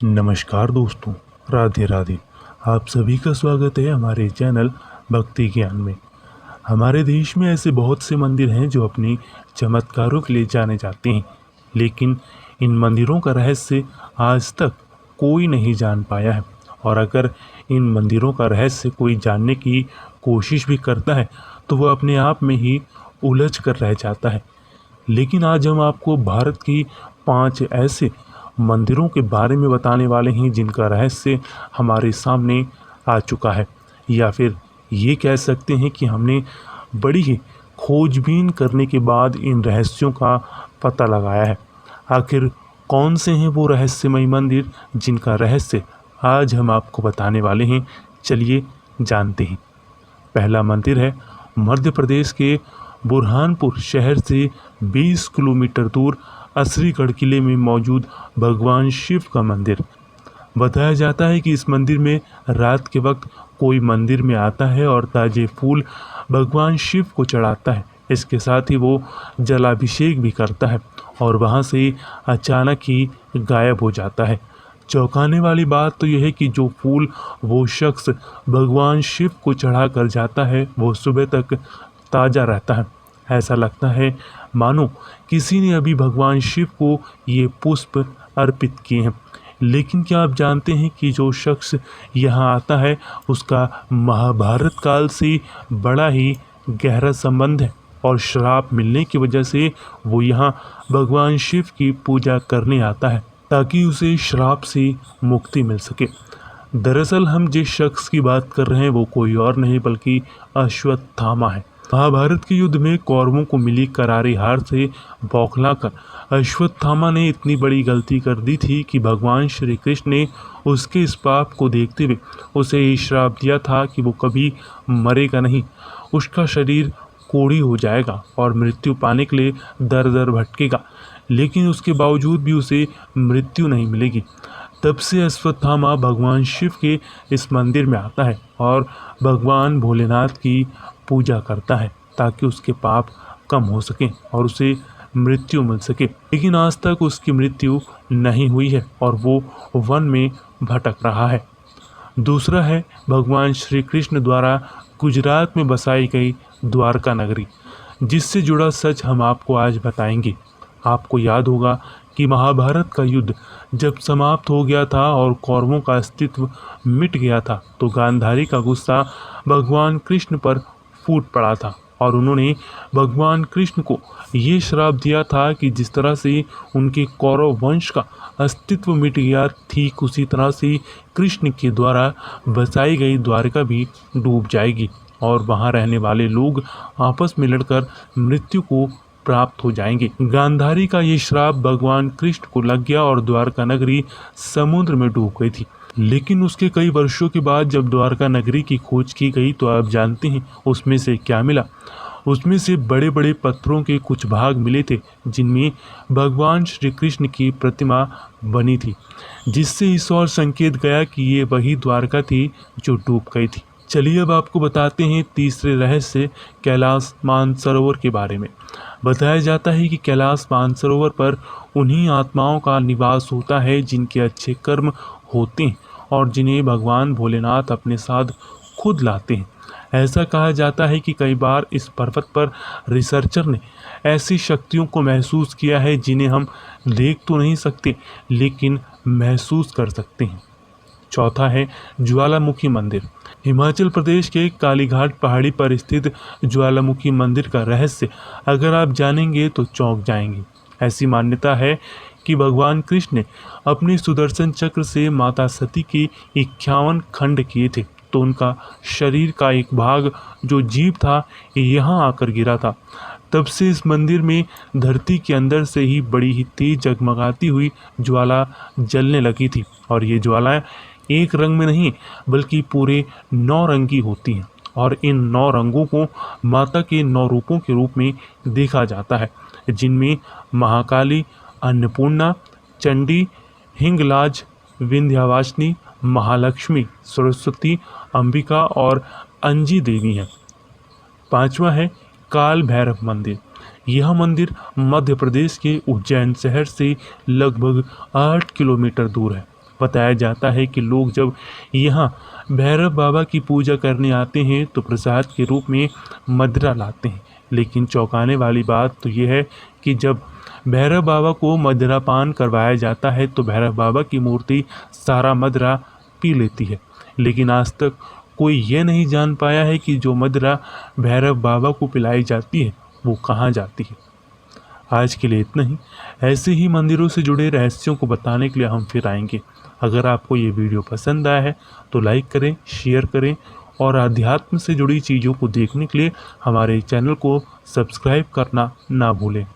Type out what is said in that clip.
नमस्कार दोस्तों, राधे राधे। आप सभी का स्वागत है हमारे चैनल भक्ति ज्ञान में। हमारे देश में ऐसे बहुत से मंदिर हैं जो अपने चमत्कारों के लिए जाने जाते हैं, लेकिन इन मंदिरों का रहस्य आज तक कोई नहीं जान पाया है। और अगर इन मंदिरों का रहस्य कोई जानने की कोशिश भी करता है तो वह अपने आप में ही उलझ कर रह जाता है। लेकिन आज हम आपको भारत की 5 ऐसे मंदिरों के बारे में बताने वाले हैं जिनका रहस्य हमारे सामने आ चुका है, या फिर ये कह सकते हैं कि हमने बड़ी ही खोजबीन करने के बाद इन रहस्यों का पता लगाया है। आखिर कौन से हैं वो रहस्यमय मंदिर जिनका रहस्य आज हम आपको बताने वाले हैं, चलिए जानते हैं। पहला मंदिर है मध्य प्रदेश के बुरहानपुर शहर से 20 किलोमीटर दूर असरीगढ़ किले में मौजूद भगवान शिव का मंदिर। बताया जाता है कि इस मंदिर में रात के वक्त कोई मंदिर में आता है और ताजे फूल भगवान शिव को चढ़ाता है। इसके साथ ही वो जलाभिषेक भी करता है और वहाँ से अचानक ही गायब हो जाता है। चौंकाने वाली बात तो यह है कि जो फूल वो शख्स भगवान शिव को चढ़ा कर जाता है वो सुबह तक ताज़ा रहता है। ऐसा लगता है मानो किसी ने अभी भगवान शिव को ये पुष्प अर्पित किए हैं। लेकिन क्या आप जानते हैं कि जो शख्स यहाँ आता है उसका महाभारत काल से बड़ा ही गहरा संबंध है और श्राप मिलने की वजह से वो यहाँ भगवान शिव की पूजा करने आता है ताकि उसे श्राप से मुक्ति मिल सके। दरअसल हम जिस शख्स की बात कर रहे हैं वो कोई और नहीं बल्कि अश्वत्थामा है। महाभारत के युद्ध में कौरवों को मिली करारी हार से बौखलाकर अश्वत्थामा ने इतनी बड़ी गलती कर दी थी कि भगवान श्री कृष्ण ने उसके इस पाप को देखते हुए उसे ये श्राप दिया था कि वो कभी मरेगा नहीं, उसका शरीर कोढ़ी हो जाएगा और मृत्यु पाने के लिए दर दर भटकेगा। लेकिन उसके बावजूद भी उसे मृत्यु नहीं मिलेगी। तब से अश्वत्थामा भगवान शिव के इस मंदिर में आता है और भगवान भोलेनाथ की पूजा करता है ताकि उसके पाप कम हो सके और उसे मृत्यु मिल सके। लेकिन आज तक उसकी मृत्यु नहीं हुई है और वो वन में भटक रहा है। दूसरा है भगवान श्री कृष्ण द्वारा गुजरात में बसाई गई द्वारका नगरी, जिससे जुड़ा सच हम आपको आज बताएंगे। आपको याद होगा कि महाभारत का युद्ध जब समाप्त हो गया था और कौरवों का अस्तित्व मिट गया था तो गांधारी का गुस्सा भगवान कृष्ण पर फूट पड़ा था और उन्होंने भगवान कृष्ण को ये श्राप दिया था कि जिस तरह से उनके कौरव वंश का अस्तित्व मिट गया, ठीक उसी तरह से कृष्ण के द्वारा बसाई गई द्वारका भी डूब जाएगी और वहाँ रहने वाले लोग आपस में लड़कर मृत्यु को प्राप्त हो जाएंगे। गांधारी का ये श्राप भगवान कृष्ण को लग गया और द्वारका नगरी समुद्र में डूब गई थी। लेकिन उसके कई वर्षों के बाद जब द्वारका नगरी की खोज की गई तो आप जानते हैं उसमें से क्या मिला। उसमें से बड़े बड़े पत्थरों के कुछ भाग मिले थे जिनमें भगवान श्री कृष्ण की प्रतिमा बनी थी, जिससे इस ओर संकेत गया कि ये वही द्वारका थी जो डूब गई थी। चलिए अब आपको बताते हैं तीसरे रहस्य कैलाश मानसरोवर के बारे में। बताया जाता है कि कैलाश मानसरोवर पर उन्हीं आत्माओं का निवास होता है जिनके अच्छे कर्म होते हैं और जिन्हें भगवान भोलेनाथ अपने साथ खुद लाते हैं। ऐसा कहा जाता है कि कई बार इस पर्वत पर रिसर्चर ने ऐसी शक्तियों को महसूस किया है जिन्हें हम देख तो नहीं सकते लेकिन महसूस कर सकते हैं। चौथा है ज्वालामुखी मंदिर। हिमाचल प्रदेश के कालीघाट पहाड़ी पर स्थित ज्वालामुखी मंदिर का रहस्य अगर आप जानेंगे तो चौंक जाएंगे। ऐसी मान्यता है कि भगवान कृष्ण ने अपने सुदर्शन चक्र से माता सती के 51 खंड किए थे तो उनका शरीर का एक भाग जो जीव था यहाँ आकर गिरा था। तब से इस मंदिर में धरती के अंदर से ही बड़ी ही तेज जगमगाती हुई ज्वाला जलने लगी थी और ये ज्वालाएं एक रंग में नहीं बल्कि पूरे 9 रंग की होती हैं और इन 9 रंगों को माता के 9 रूपों के रूप में देखा जाता है, जिनमें महाकाली, अन्नपूर्णा, चंडी, हिंगलाज, विंध्यवासिनी, महालक्ष्मी, सरस्वती, अंबिका और अंजी देवी हैं। पांचवा है काल भैरव मंदिर। यह मंदिर मध्य प्रदेश के उज्जैन शहर से लगभग 8 किलोमीटर दूर है बताया जाता है कि लोग जब यहाँ भैरव बाबा की पूजा करने आते हैं तो प्रसाद के रूप में मदिरा लाते हैं। लेकिन चौंकाने वाली बात तो यह है कि जब भैरव बाबा को मदिरा पान करवाया जाता है तो भैरव बाबा की मूर्ति सारा मदिरा पी लेती है। लेकिन आज तक कोई यह नहीं जान पाया है कि जो मदिरा भैरव बाबा को पिलाई जाती है वो कहाँ जाती है। आज के लिए इतना ही। ऐसे ही मंदिरों से जुड़े रहस्यों को बताने के लिए हम फिर आएंगे। अगर आपको ये वीडियो पसंद आया है तो लाइक करें, शेयर करें और अध्यात्म से जुड़ी चीज़ों को देखने के लिए हमारे चैनल को सब्सक्राइब करना ना भूलें।